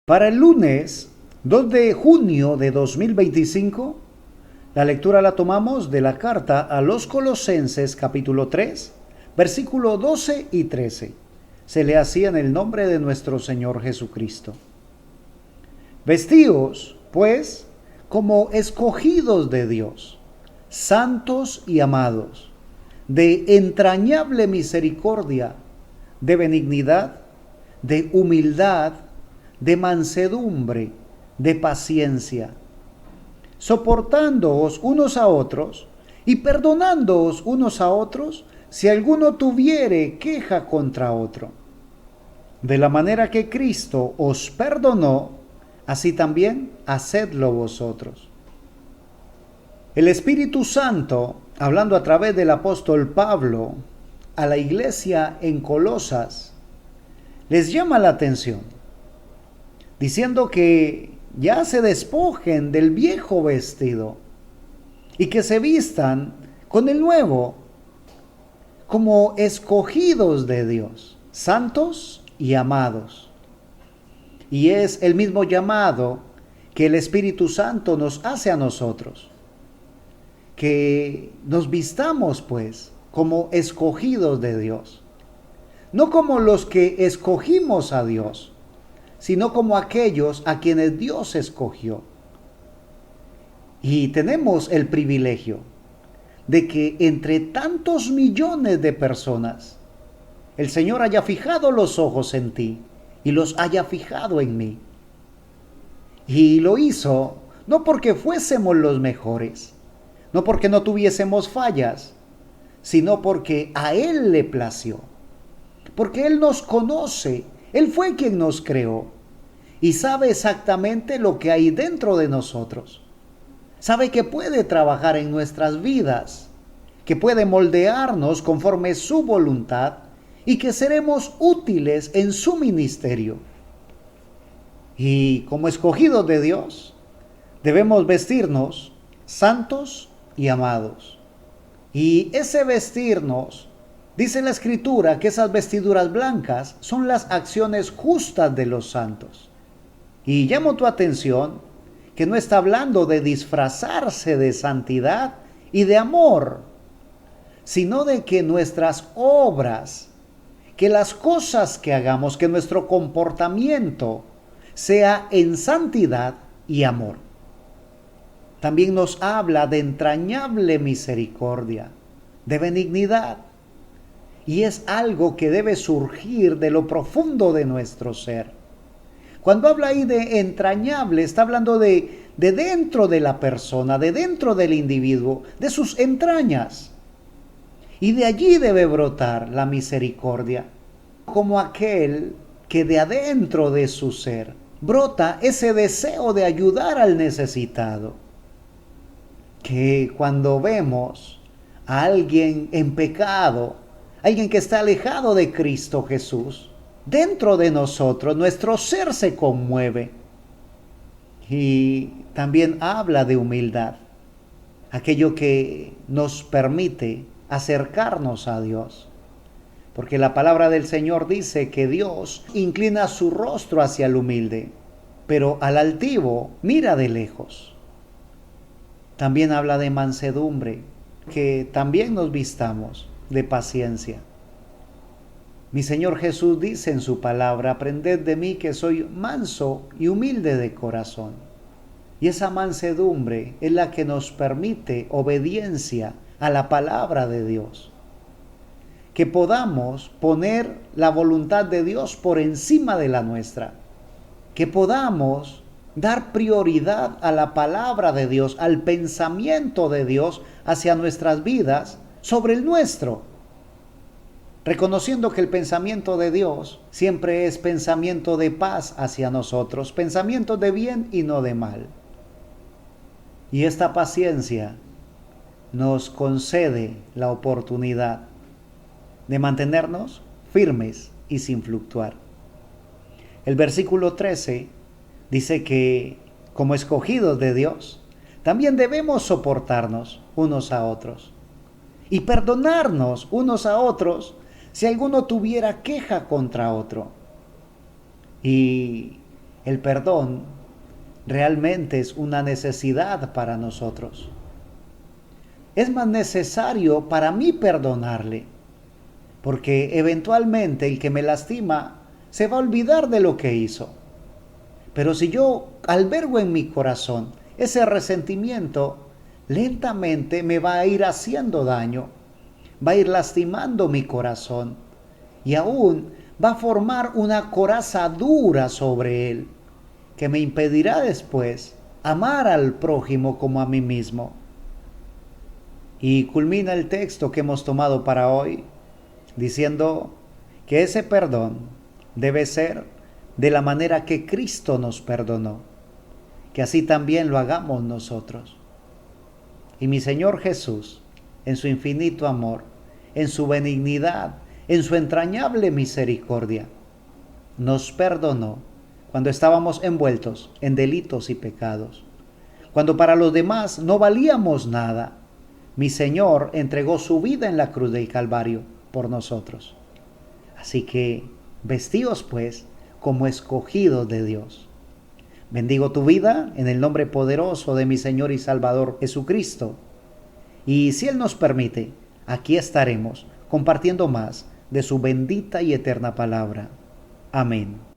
Para el lunes 2 de junio de 2025, la lectura la tomamos de la carta a los Colosenses capítulo 3, versículo 12 y 13. Se lee así en el nombre de nuestro Señor Jesucristo. Vestíos, pues, como escogidos de Dios, santos y amados, de entrañable misericordia, de benignidad, de humildad, de mansedumbre, de paciencia, soportándoos unos a otros y perdonándoos unos a otros si alguno tuviere queja contra otro. De la manera que Cristo os perdonó, así también hacedlo vosotros. El Espíritu Santo, hablando a través del apóstol Pablo a la iglesia en Colosas, les llama la atención, diciendo que ya se despojen del viejo vestido y que se vistan con el nuevo, como escogidos de Dios, santos y amados. Y es el mismo llamado que el Espíritu Santo nos hace a nosotros, que nos vistamos pues como escogidos de Dios, no como los que escogimos a Dios, sino como aquellos a quienes Dios escogió. Y tenemos el privilegio de que entre tantos millones de personas, el Señor haya fijado los ojos en ti y los haya fijado en mí. Y lo hizo no porque fuésemos los mejores, no porque no tuviésemos fallas, sino porque a Él le plació, porque Él nos conoce. Él fue quien nos creó y sabe exactamente lo que hay dentro de nosotros. Sabe que puede trabajar en nuestras vidas, que puede moldearnos conforme su voluntad y que seremos útiles en su ministerio. Y como escogidos de Dios, debemos vestirnos santos y amados. Y ese vestirnos, dice la Escritura que esas vestiduras blancas son las acciones justas de los santos. Y llamo tu atención que no está hablando de disfrazarse de santidad y de amor, sino de que nuestras obras, que las cosas que hagamos, que nuestro comportamiento sea en santidad y amor. También nos habla de entrañable misericordia, de benignidad. Y es algo que debe surgir de lo profundo de nuestro ser. Cuando habla ahí de entrañable, está hablando de dentro de la persona, de dentro del individuo, de sus entrañas. Y de allí debe brotar la misericordia, como aquel que de adentro de su ser brota ese deseo de ayudar al necesitado. Que cuando vemos a alguien en pecado, alguien que está alejado de Cristo Jesús, dentro de nosotros, nuestro ser se conmueve. Y también habla de humildad, aquello que nos permite acercarnos a Dios. Porque la palabra del Señor dice que Dios inclina su rostro hacia el humilde, pero al altivo mira de lejos. También habla de mansedumbre, que también nos vistamos de paciencia. Mi Señor Jesús dice en su palabra: aprended de mí que soy manso y humilde de corazón. Y esa mansedumbre es la que nos permite obediencia a la palabra de Dios. Que podamos poner la voluntad de Dios por encima de la nuestra. Que podamos dar prioridad a la palabra de Dios, al pensamiento de Dios hacia nuestras vidas sobre el nuestro. Reconociendo que el pensamiento de Dios siempre es pensamiento de paz hacia nosotros, pensamiento de bien y no de mal. Y esta paciencia nos concede la oportunidad de mantenernos firmes y sin fluctuar. El versículo 13 dice que, como escogidos de Dios, también debemos soportarnos unos a otros y perdonarnos unos a otros si alguno tuviera queja contra otro. Y el perdón realmente es una necesidad para nosotros. Es más necesario para mí perdonarle, porque eventualmente el que me lastima se va a olvidar de lo que hizo. Pero si yo albergo en mi corazón ese resentimiento, lentamente me va a ir haciendo daño, va a ir lastimando mi corazón y aún va a formar una coraza dura sobre él, que me impedirá después amar al prójimo como a mí mismo. Y culmina el texto que hemos tomado para hoy diciendo que ese perdón debe ser de la manera que Cristo nos perdonó, que así también lo hagamos nosotros. Y mi Señor Jesús, en su infinito amor, en su benignidad, en su entrañable misericordia, nos perdonó cuando estábamos envueltos en delitos y pecados. Cuando para los demás no valíamos nada, mi Señor entregó su vida en la cruz del Calvario por nosotros. Así que vestíos pues como escogidos de Dios. Bendigo tu vida en el nombre poderoso de mi Señor y Salvador Jesucristo. Y si Él nos permite, aquí estaremos compartiendo más de su bendita y eterna palabra. Amén.